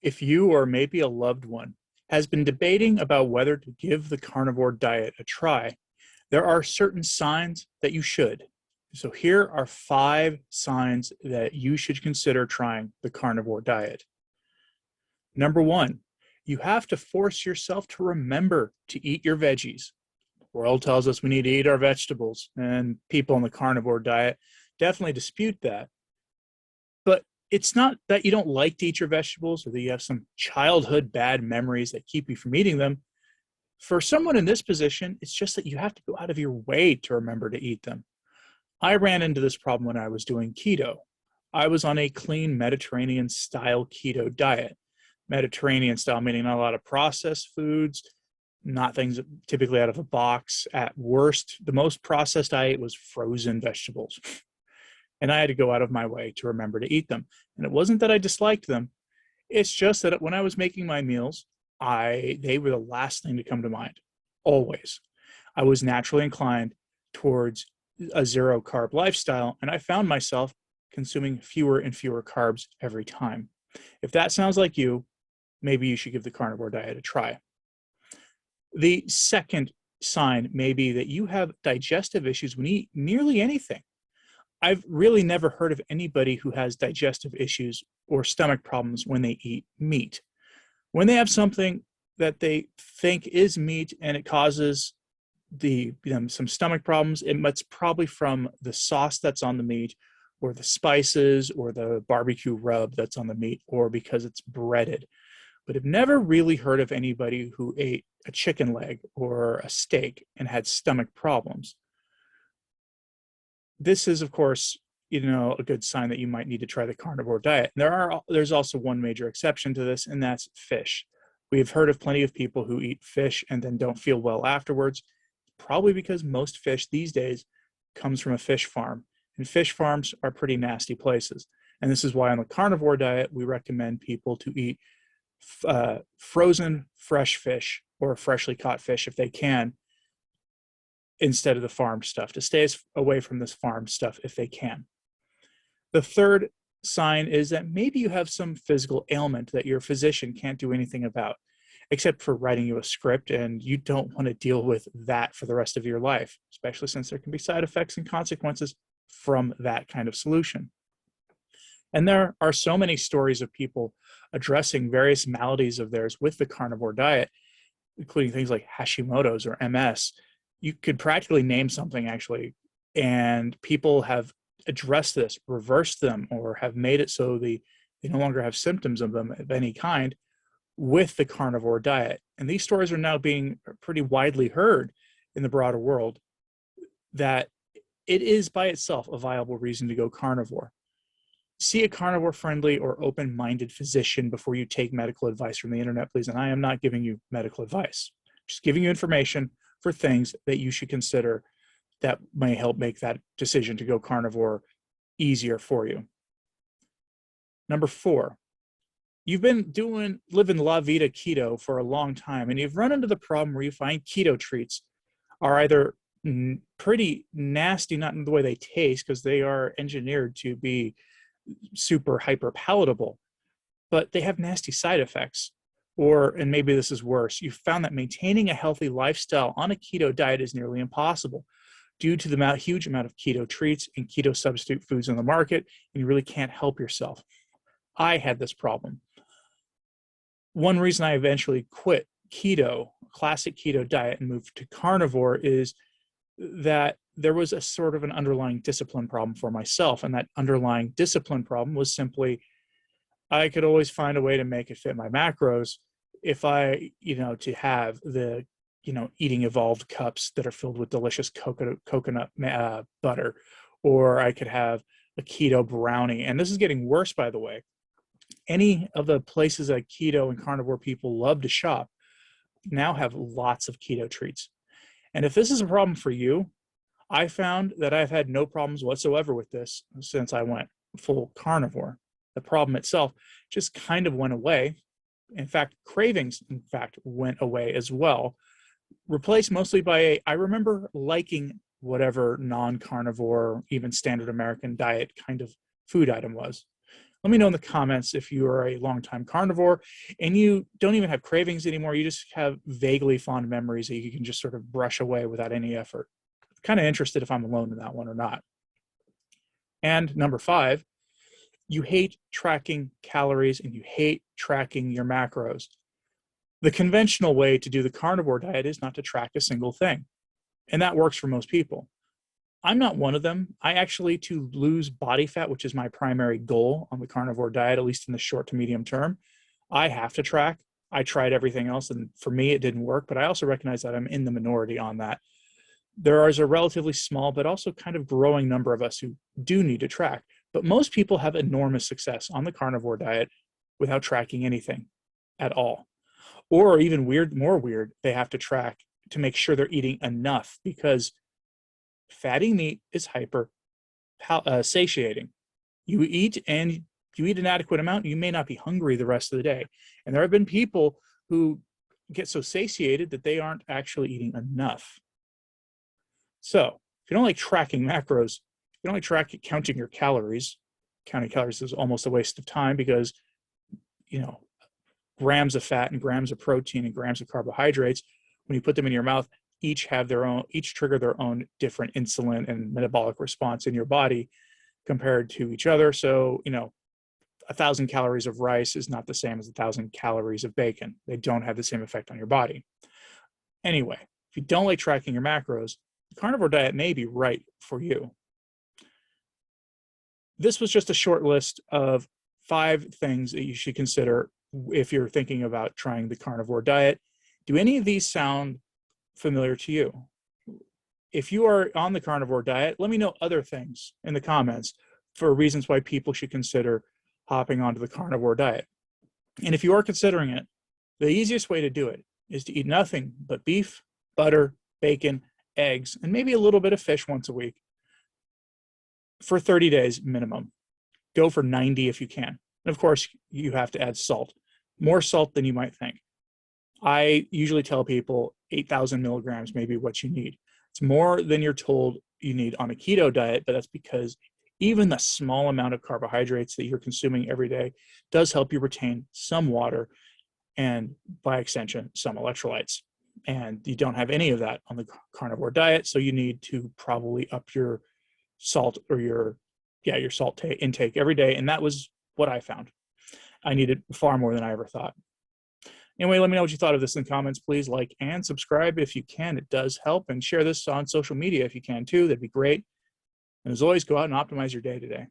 If you or maybe a loved one has been debating about whether to give the carnivore diet a try, there are certain signs that you should. So here are 5 signs that you should consider trying the carnivore diet. Number 1, you have to force yourself to remember to eat your veggies. The world tells us we need to eat our vegetables, and people on the carnivore diet definitely dispute that. But it's not that you don't like to eat your vegetables or that you have some childhood bad memories that keep you from eating them. For someone in this position, it's just that you have to go out of your way to remember to eat them. I ran into this problem when I was doing keto. I was on a clean Mediterranean style keto diet. Mediterranean style meaning not a lot of processed foods, not things typically out of a box. At worst, the most processed I ate was frozen vegetables. And I had to go out of my way to remember to eat them. And it wasn't that I disliked them. It's just that when I was making my meals, they were the last thing to come to mind, always. I was naturally inclined towards a zero carb lifestyle, and I found myself consuming fewer and fewer carbs every time. If that sounds like you, maybe you should give the carnivore diet a try. The second sign may be that you have digestive issues when you eat nearly anything. I've really never heard of anybody who has digestive issues or stomach problems when they eat meat. When they have something that they think is meat and it causes some stomach problems, it's probably from the sauce that's on the meat or the spices or the barbecue rub that's on the meat or because it's breaded. But I've never really heard of anybody who ate a chicken leg or a steak and had stomach problems. This is, of course, a good sign that you might need to try the carnivore diet. There's also one major exception to this, and that's fish. We've heard of plenty of people who eat fish and then don't feel well afterwards, probably because most fish these days comes from a fish farm, and fish farms are pretty nasty places. And this is why on the carnivore diet, we recommend people to eat frozen fresh fish or freshly caught fish if they can, instead of the farm stuff, to stay away from this farm stuff if they can. The third sign is that maybe you have some physical ailment that your physician can't do anything about, except for writing you a script, and you don't want to deal with that for the rest of your life, especially since there can be side effects and consequences from that kind of solution. And there are so many stories of people addressing various maladies of theirs with the carnivore diet, including things like Hashimoto's or MS. You could practically name something, actually, and people have addressed this, reversed them, or have made it so they no longer have symptoms of them of any kind with the carnivore diet. And these stories are now being pretty widely heard in the broader world, that it is by itself a viable reason to go carnivore. See a carnivore-friendly or open-minded physician before you take medical advice from the internet, please. And I am not giving you medical advice, just giving you information for things that you should consider that may help make that decision to go carnivore easier for you. Number 4, you've been living La Vida Keto for a long time, and you've run into the problem where you find keto treats are either pretty nasty, not in the way they taste, because they are engineered to be super hyper palatable, but they have nasty side effects. And maybe this is worse, you found that maintaining a healthy lifestyle on a keto diet is nearly impossible due to the huge amount of keto treats and keto substitute foods on the market, and you really can't help yourself. I had this problem. One reason I eventually quit keto, classic keto diet, and moved to carnivore is that there was a sort of an underlying discipline problem for myself. And that underlying discipline problem was simply, I could always find a way to make it fit my macros if I, to have the, eating evolved cups that are filled with delicious coconut butter, or I could have a keto brownie. And this is getting worse, by the way. Any of the places that keto and carnivore people love to shop now have lots of keto treats. And if this is a problem for you, I found that I've had no problems whatsoever with this since I went full carnivore. The problem itself just kind of went away. In fact, cravings, went away as well, replaced mostly by I remember liking whatever non-carnivore, even standard American diet kind of food item was. Let me know in the comments if you are a longtime carnivore and you don't even have cravings anymore. You just have vaguely fond memories that you can just sort of brush away without any effort. I'm kind of interested if I'm alone in that one or not. And number 5, you hate tracking calories and you hate tracking your macros. The conventional way to do the carnivore diet is not to track a single thing. And that works for most people. I'm not one of them. I actually, to lose body fat, which is my primary goal on the carnivore diet, at least in the short to medium term, I have to track. I tried everything else, and for me, it didn't work. But I also recognize that I'm in the minority on that. There is a relatively small, but also kind of growing number of us who do need to track. But most people have enormous success on the carnivore diet without tracking anything at all. Or even more weird, they have to track to make sure they're eating enough, because fatty meat is hyper satiating. You eat and you eat an adequate amount, you may not be hungry the rest of the day. And there have been people who get so satiated that they aren't actually eating enough. So if you don't like tracking macros, if you don't like counting your calories, counting calories is almost a waste of time, because, grams of fat and grams of protein and grams of carbohydrates, when you put them in your mouth, each trigger their own different insulin and metabolic response in your body compared to each other. So, 1,000 calories of rice is not the same as 1,000 calories of bacon. They don't have the same effect on your body. Anyway, if you don't like tracking your macros, the carnivore diet may be right for you. This was just a short list of 5 things that you should consider if you're thinking about trying the carnivore diet. Do any of these sound familiar to you? If you are on the carnivore diet, let me know other things in the comments for reasons why people should consider hopping onto the carnivore diet. And if you are considering it, the easiest way to do it is to eat nothing but beef, butter, bacon, eggs, and maybe a little bit of fish once a week for 30 days minimum. Go for 90 if you can. And of course, you have to add salt, more salt than you might think. I usually tell people 8,000 milligrams may be what you need. It's more than you're told you need on a keto diet, but that's because even the small amount of carbohydrates that you're consuming every day does help you retain some water and, by extension, some electrolytes. And you don't have any of that on the carnivore diet, so you need to probably up your salt or your salt intake every day. And that was what I found. I needed far more than I ever thought. Anyway, let me know what you thought of this in the comments. Please like and subscribe if you can. It does help. And share this on social media if you can too. That'd be great. And as always, go out and optimize your day today.